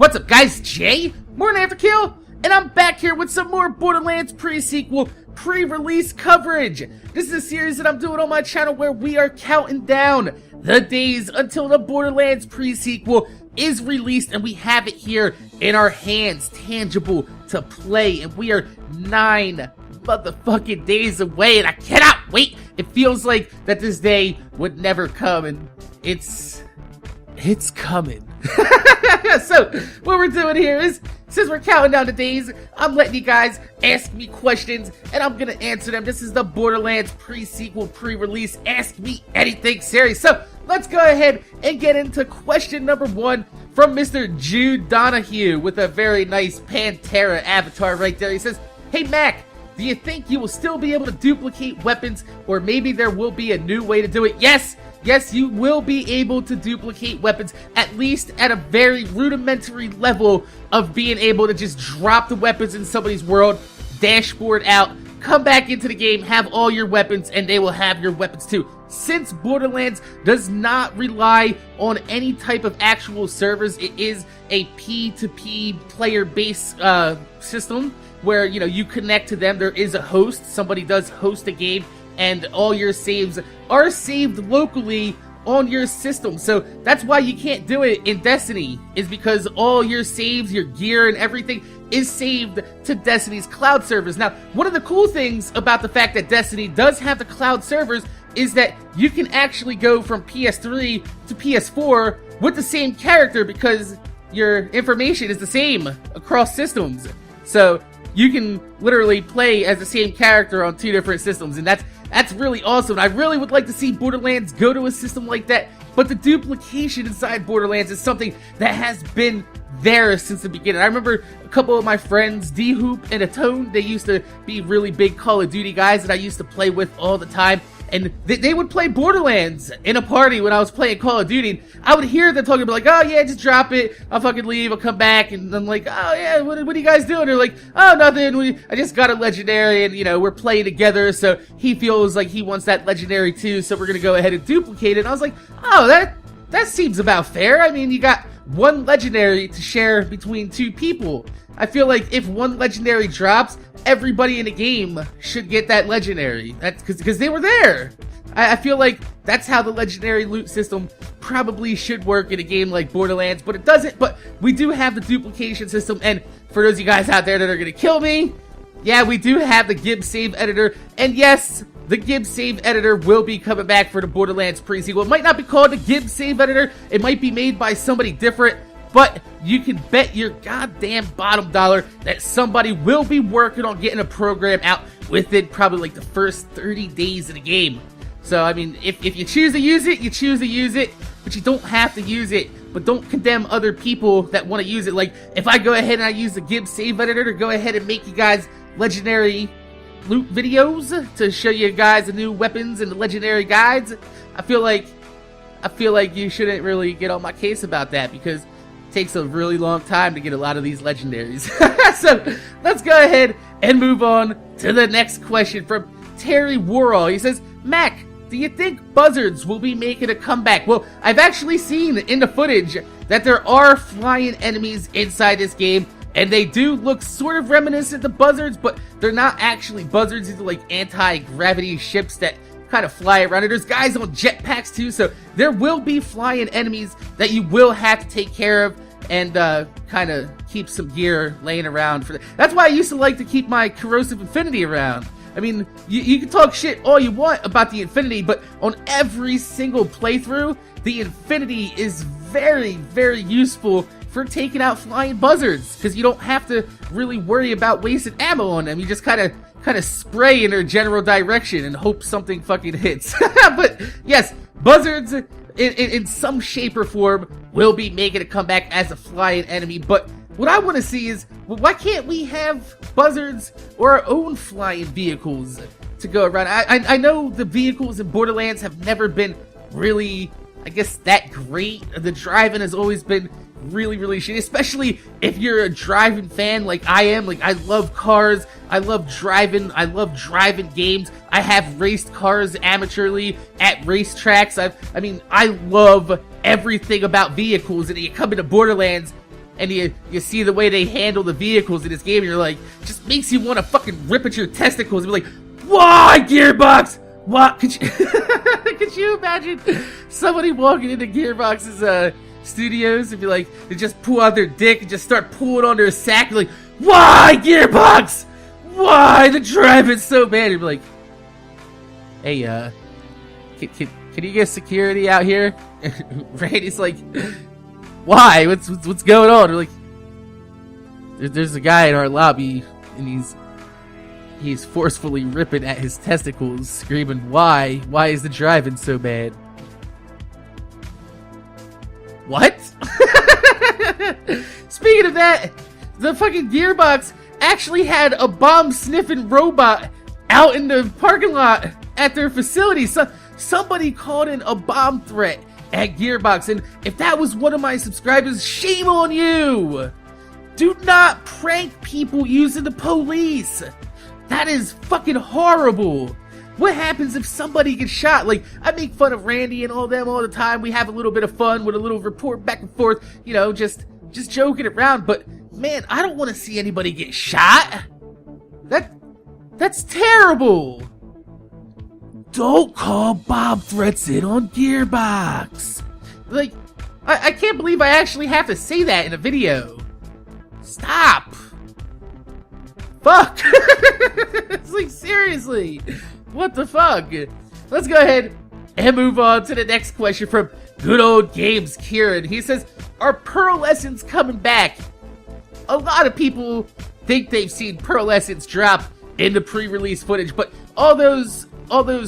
What's up, guys? Jay, MorninAfterKill, and I'm back here with some more Borderlands Presequel pre-release coverage. This is a series that I'm doing on my channel where we are counting down the days until the Borderlands Presequel is released, and we have it here in our hands, tangible to play, and we are 9 motherfucking days away, and I cannot wait. It feels like that this day would never come, and it's coming. So, what we're doing here is, since we're counting down the days, I'm letting you guys ask me questions, and I'm gonna answer them. This is the Borderlands Presequel pre-release Ask Me Anything series. So, let's go ahead and get into question number 1 from Mr. Jude Donahue with a very nice Pantera avatar right there. He says, "Hey Mac, do you think you will still be able to duplicate weapons, or maybe there will be a new way to do it?" Yes, you will be able to duplicate weapons, at least at a very rudimentary level of being able to just drop the weapons in somebody's world, dashboard out, come back into the game, have all your weapons, and they will have your weapons too. Since Borderlands does not rely on any type of actual servers, it is a P2P player-based system where, you know, you connect to them. There is a host. Somebody does host a game, and all your saves are saved locally on your system. So that's why you can't do it in Destiny, is because all your saves, your gear, and everything is saved to Destiny's cloud servers. Now, one of the cool things about the fact that Destiny does have the cloud servers is that you can actually go from PS3 to PS4 with the same character, because your information is the same across systems. So you can literally play as the same character on 2 different systems, and that's really awesome. I really would like to see Borderlands go to a system like that, but the duplication inside Borderlands is something that has been there since the beginning. I remember a couple of my friends, D-Hoop and Atone, they used to be really big Call of Duty guys that I used to play with all the time, and they would play Borderlands in a party when I was playing Call of Duty, and I would hear them talking about like, "Oh yeah, just drop it, I'll fucking leave, I'll come back," and I'm like, "Oh yeah, what are you guys doing?" They're like, "Oh, nothing, I just got a legendary, and you know, we're playing together, so he feels like he wants that legendary too, so we're gonna go ahead and duplicate it." And I was like, "Oh, that seems about fair. I mean, you got 1 legendary to share between 2 people. I feel like if 1 legendary drops, everybody in the game should get that legendary. That's because they were there." I feel like that's how the legendary loot system probably should work in a game like Borderlands, but it doesn't. But we do have the duplication system, and for those of you guys out there that are gonna kill me, yeah, we do have the Gibbs save editor, and yes, the Gibbs save editor will be coming back for the Borderlands Presequel. It might not be called the Gibbs save editor, it might be made by somebody different, but you can bet your goddamn bottom dollar that somebody will be working on getting a program out within probably like the first 30 days of the game. So, I mean, if you choose to use it, you choose to use it, but you don't have to use it. But don't condemn other people that want to use it. Like, if I go ahead and I use the Gibbs save editor to go ahead and make you guys legendary loot videos to show you guys the new weapons and the legendary guides, I feel like you shouldn't really get on my case about that, because it takes a really long time to get a lot of these legendaries. So let's go ahead and move on to the next question from Terry Worrell. He says, "Mac, do you think buzzards will be making a comeback?" Well, I've actually seen in the footage that there are flying enemies inside this game, and they do look sort of reminiscent of buzzards, but they're not actually buzzards. These are like anti-gravity ships that kind of fly around. And there's guys on jetpacks too, so there will be flying enemies that you will have to take care of and kind of keep some gear laying around for that. That's why I used to like to keep my corrosive infinity around. I mean, you can talk shit all you want about the infinity, but on every single playthrough, the infinity is very, very useful for taking out flying buzzards, because you don't have to really worry about wasting ammo on them. You just kind of spray in their general direction and hope something fucking hits. But yes, buzzards in some shape or form will be making a comeback as a flying enemy. But what I want to see is, well, why can't we have buzzards or our own flying vehicles to go around? I know the vehicles in Borderlands have never been really, I guess, that great. The driving has always been really, really shitty, especially if you're a driving fan like I am. Like, I love cars, I love driving games. I have raced cars amateurly at racetracks. I mean, I love everything about vehicles, and you come into Borderlands, and you see the way they handle the vehicles in this game, and you're like, just makes you want to fucking rip at your testicles and be like, why, Gearbox? What? Could you, could you imagine somebody walking into Gearbox's studios and be like, they just pull out their dick and just start pulling on their sack, like, why, Gearbox? Why? The driving's so bad. You'd be like, hey, can you get security out here? Randy's like, why? What's going on? We're like, there's a guy in our lobby, and he's forcefully ripping at his testicles, screaming, why? Why is the driving so bad? What? Speaking of that, the fucking Gearbox actually had a bomb-sniffing robot out in the parking lot at their facility. So somebody called in a bomb threat at Gearbox, and if that was one of my subscribers, shame on you! Do not prank people using the police! That is fucking horrible! What happens if somebody gets shot? Like, I make fun of Randy and all them all the time. We have a little bit of fun with a little report back and forth, you know, just joking around, but man, I don't want to see anybody get shot! That's terrible! Don't call bomb threats in on Gearbox! Like, I can't believe I actually have to say that in a video. Stop! Fuck! It's like, seriously! What the fuck? Let's go ahead and move on to the next question from good old Games Kieran. He says, are Pearlescents coming back? A lot of people think they've seen Pearlescents drop in the pre-release footage, but all those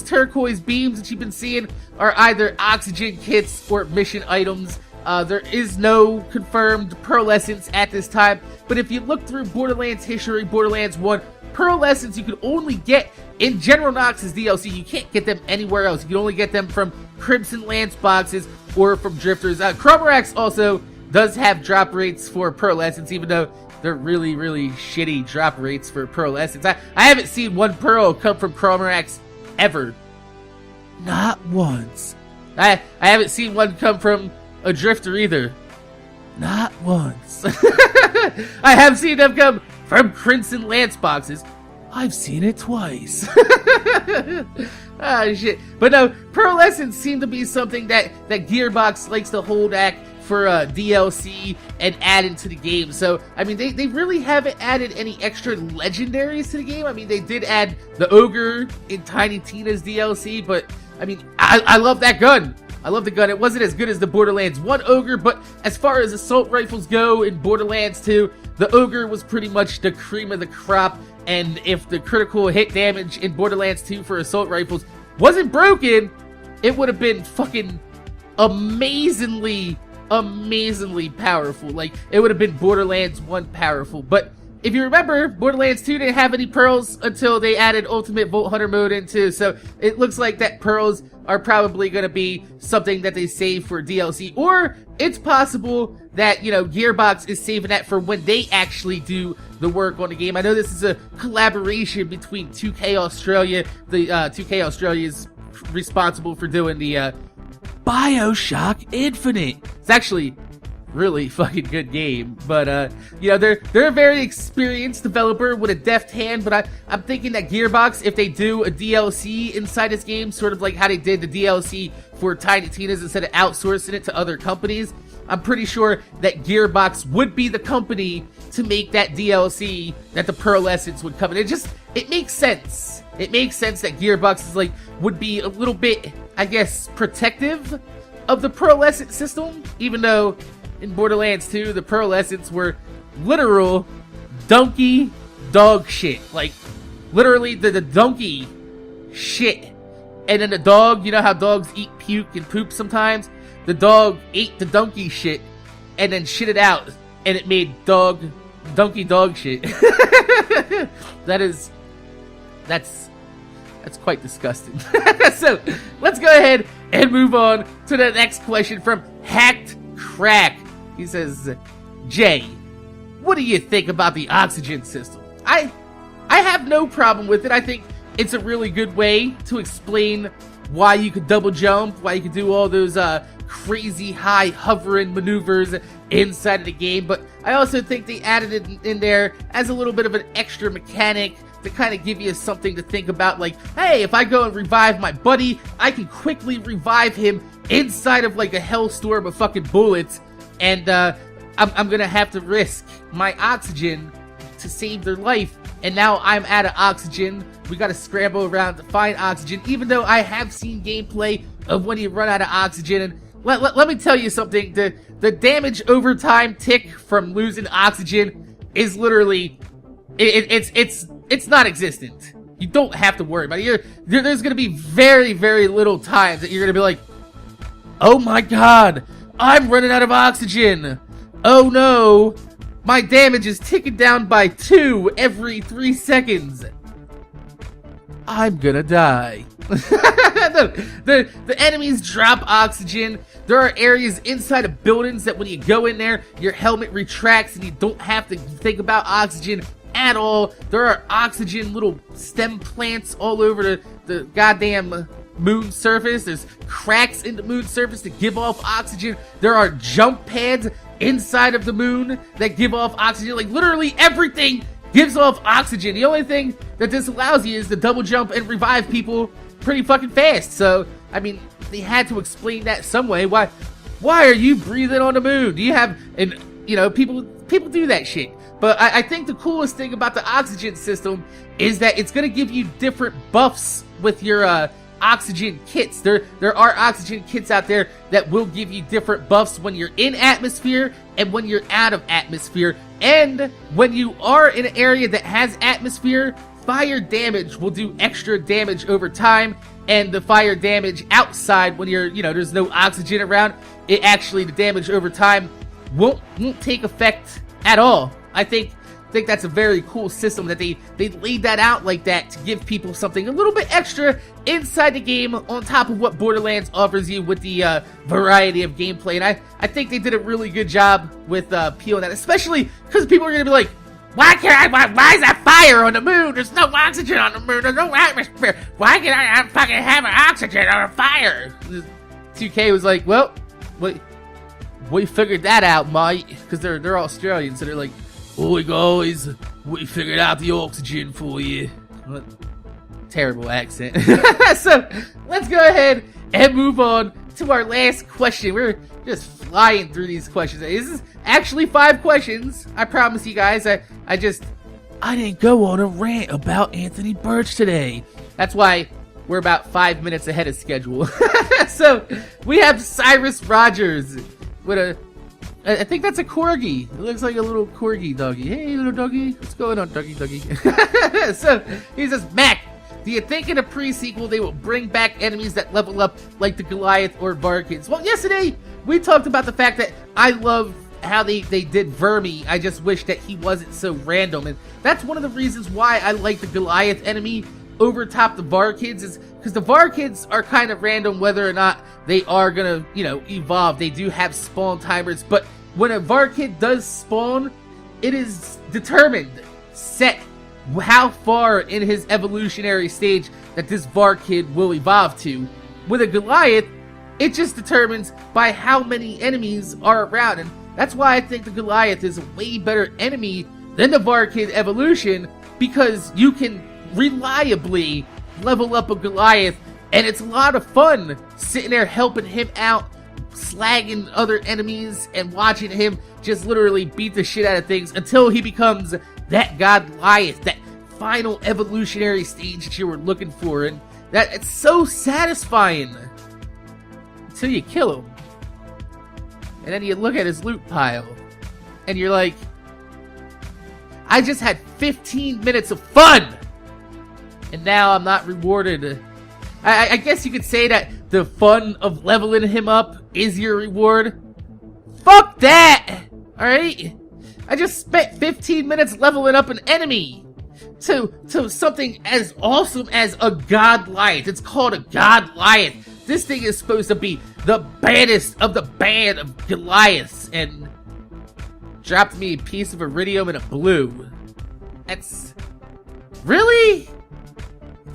turquoise beams that you've been seeing are either oxygen kits or mission items. There is no confirmed Pearlescents at this time, but if you look through Borderlands history, Borderlands 1, Pearlescents you could only get in General Knox's DLC. You can't get them anywhere else. You can only get them from Crimson Lance boxes or from Drifters. Chromorax also does have drop rates for Pearlescents, even though they're really, really shitty drop rates for Pearlescents. I haven't seen one Pearl come from Chromorax ever. Not once. I haven't seen one come from a Drifter either. Not once. I have seen them come from Crimson Lance boxes. I've seen it twice. Ah, shit. But no, Pearlescents seem to be something that Gearbox likes to hold back for DLC and add into the game. So, I mean, they really haven't added any extra legendaries to the game. I mean, they did add the Ogre in Tiny Tina's DLC, but, I mean, I love that gun. I love the gun. It wasn't as good as the Borderlands 1 Ogre, but as far as assault rifles go in Borderlands 2, the Ogre was pretty much the cream of the crop, and if the critical hit damage in Borderlands 2 for assault rifles wasn't broken, it would have been fucking amazingly powerful. Like, it would have been Borderlands 1 powerful. But if you remember, Borderlands 2 didn't have any pearls until they added Ultimate Vault Hunter mode into, so it looks like that pearls are probably going to be something that they save for DLC, or it's possible that, you know, Gearbox is saving that for when they actually do the work on the game. I know this is a collaboration between 2K Australia. The 2K Australia is responsible for doing the BioShock Infinite. It's actually really fucking good game, but you know, they're a very experienced developer with a deft hand. But I'm thinking that Gearbox, if they do a DLC inside this game, sort of like how they did the DLC for Tiny Tina's instead of outsourcing it to other companies, I'm pretty sure that Gearbox would be the company to make that DLC that the Pearlescents would come in. It makes sense. It makes sense that Gearbox is like, would be a little bit, I guess, protective of the Pearlescent system, even though in Borderlands 2, the Pearlescents were literal donkey dog shit. Like, literally the donkey shit. And then the dog, you know how dogs eat puke and poop sometimes? The dog ate the donkey shit and then shit it out, and it made donkey dog shit. That's quite disgusting. So, let's go ahead and move on to the next question from Hacked Crack. He says, Jay, what do you think about the oxygen system? I have no problem with it. I think it's a really good way to explain why you could double jump, why you could do all those crazy high hovering maneuvers inside of the game, but I also think they added it in there as a little bit of an extra mechanic to kind of give you something to think about, like, hey, if I go and revive my buddy, I can quickly revive him inside of like a hellstorm of fucking bullets, and I'm gonna have to risk my oxygen to save their life, and now I'm out of oxygen. We gotta scramble around to find oxygen, even though I have seen gameplay of when you run out of oxygen. And let me tell you something, the damage over time tick from losing oxygen is literally, it's non-existent. You don't have to worry about it. There's gonna be very, very little times that you're gonna be like, oh my god, I'm running out of oxygen. Oh no, my damage is ticking down by 2 every 3 seconds. I'm gonna die. The enemies drop oxygen. There are areas inside of buildings that when you go in there, your helmet retracts and you don't have to think about oxygen at all. There are oxygen little stem plants all over the goddamn moon surface. There's cracks in the moon surface to give off oxygen. There are jump pads inside of the moon that give off oxygen. Like, literally everything gives off oxygen. The only thing that this allows you is to double jump and revive people pretty fucking fast. So, I mean, they had to explain that some way. Why are you breathing on the moon? Do you have, and you know, people do that shit. But I think the coolest thing about the oxygen system is that it's gonna give you different buffs with your oxygen kits. There are oxygen kits out there that will give you different buffs when you're in atmosphere and when you're out of atmosphere. And when you are in an area that has atmosphere, fire damage will do extra damage over time, and the fire damage outside when you're, you know, there's no oxygen around, it actually, the damage over time won't take effect at all. I think that's a very cool system that they laid that out like that to give people something a little bit extra inside the game on top of what Borderlands offers you with the variety of gameplay. And I think they did a really good job with peeling that, especially because people are going to be like, why is that fire on the moon? There's no oxygen on the moon. There's no atmosphere. Why can I fucking have oxygen on a fire? 2K was like, well, we figured that out, mate. Because they're Australian, so they're like, oi guys, we figured out the oxygen for you. What? Terrible accent. So, let's go ahead and move on to our last question. We're just flying through these questions. This is actually 5 questions. I promise you guys. I didn't go on a rant about Anthony Birch today. That's why we're about 5 minutes ahead of schedule. So, we have Cyrus Rogers with I think that's a corgi. It looks like a little corgi doggy. Hey, little doggy. What's going on, doggy? So, he says, Mac, do you think in a pre-sequel they will bring back enemies that level up like the Goliath or Varkids? Well, yesterday we talked about the fact that I love how they did Vermi. I just wish that he wasn't so random. And that's one of the reasons why I like the Goliath enemy over top the Varkids, is because the Varkids are kind of random whether or not they are gonna, you know, evolve. They do have spawn timers, but when a Varkid does spawn, it is determined, set, how far in his evolutionary stage that this Varkid will evolve to. With a Goliath, it just determines by how many enemies are around, and that's why I think the Goliath is a way better enemy than the Varkid evolution, because you can reliably level up a Goliath, and it's a lot of fun sitting there helping him out, slagging other enemies, and watching him just literally beat the shit out of things until he becomes that Goliath, that final evolutionary stage that you were looking for. And that it's so satisfying until you kill him, and then you look at his loot pile and you're like, I just had 15 minutes of fun and now I'm not rewarded. I guess you could say that the fun of leveling him up is your reward. Fuck that! Alright? I just spent 15 minutes leveling up an enemy to something as awesome as a Goliath. It's called a Goliath. This thing is supposed to be the baddest of the band of Goliaths, and dropped me a piece of iridium and a blue. That's... Really?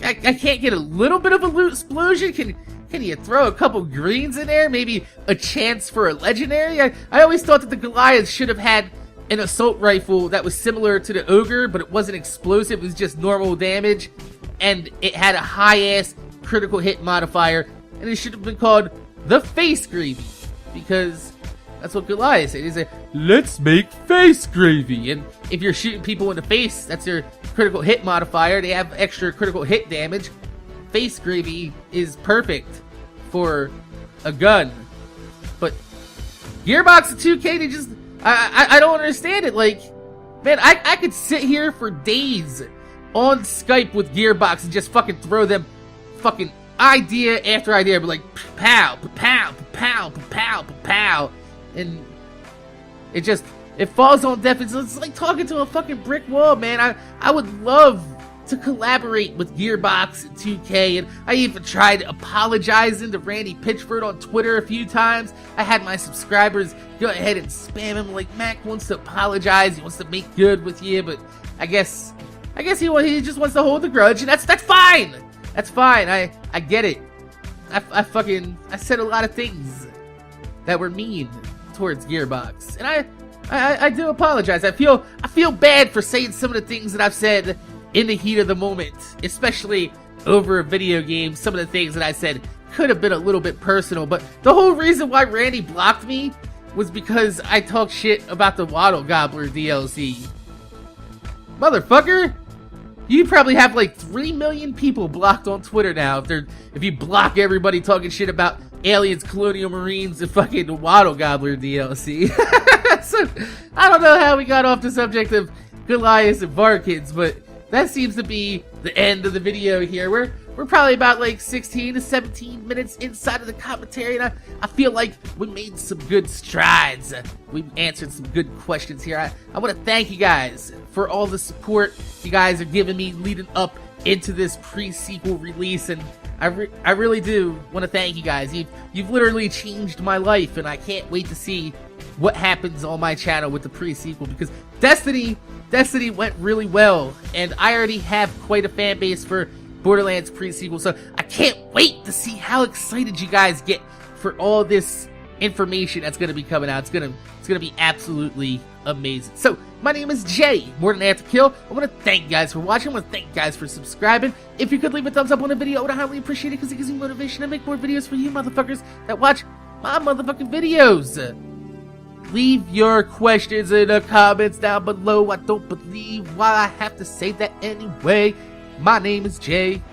I can't get a little bit of a loot explosion? Can can you throw a couple greens in there? Maybe a chance for a legendary? I always thought that the Goliath should have had an assault rifle that was similar to the Ogre, but it wasn't explosive, it was just normal damage, and it had a high-ass critical hit modifier, and it should have been called the Face Gravy, because that's what Goliath said. He said, let's make face gravy, and if you're shooting people in the face, that's your critical hit modifier, they have extra critical hit damage. Face Gravy is perfect for a gun, but Gearbox and 2K, they just, I don't understand it. Like, man, I could sit here for days on Skype with Gearbox and just fucking throw them fucking idea after idea, but like, pow, pow, pow, pow, pow, and it falls on deaf. It's like talking to a fucking brick wall, man. I would love to collaborate with Gearbox and 2K, and I even tried apologizing to Randy Pitchford on Twitter a few times. I had my subscribers go ahead and spam him like, Mac wants to apologize, he wants to make good with you, but I guess he just wants to hold the grudge, and that's fine. That's fine. I get it. I said a lot of things that were mean towards Gearbox, and I do apologize. I feel bad for saying some of the things that I've said in the heat of the moment, especially over a video game. Some of the things that I said could have been a little bit personal, but the whole reason why Randy blocked me was because I talked shit about the Waddle Gobbler DLC. Motherfucker! You probably have like 3 million people blocked on Twitter now if you block everybody talking shit about aliens, colonial marines, and fucking Waddle Gobbler DLC. So, I don't know how we got off the subject of Goliath and Varkids, but that seems to be the end of the video here. We're probably about like 16 to 17 minutes inside of the commentary, and I feel like we made some good strides. We answered some good questions here. I want to thank you guys for all the support you guys are giving me leading up into this pre-sequel release, and I really do want to thank you guys. You've literally changed my life, and I can't wait to see what happens on my channel with the pre-sequel, because Destiny went really well, and I already have quite a fan base for Borderlands Presequel, so I can't wait to see how excited you guys get for all this information that's going to be coming out. It's going to be absolutely amazing. So, my name is Jay, MorninAfterKill. I want to thank you guys for watching. I want to thank you guys for subscribing. If you could leave a thumbs up on the video, I would highly appreciate it, because it gives me motivation to make more videos for you motherfuckers that watch my motherfucking videos. Leave your questions in the comments down below. I don't believe why I have to say that anyway. My name is Jay,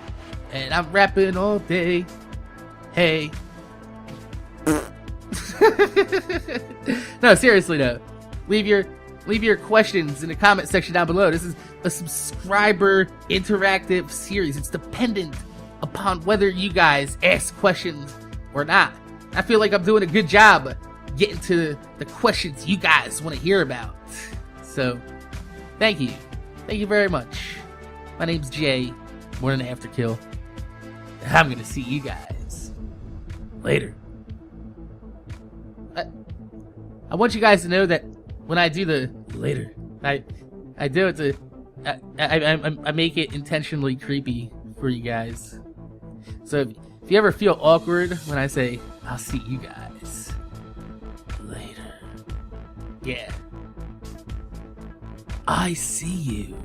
and I'm rapping all day. Hey. No, seriously though. Leave your questions in the comment section down below. This is a subscriber interactive series. It's dependent upon whether you guys ask questions or not. I feel like I'm doing a good job getting to the questions you guys want to hear about. So, thank you. Thank you very much. My name's Jay, MorninAfterKill. I'm gonna see you guys later. I want you guys to know that when I do the later, I do it to, I make it intentionally creepy for you guys. So if you ever feel awkward when I say, I'll see you guys later. Yeah. I see you.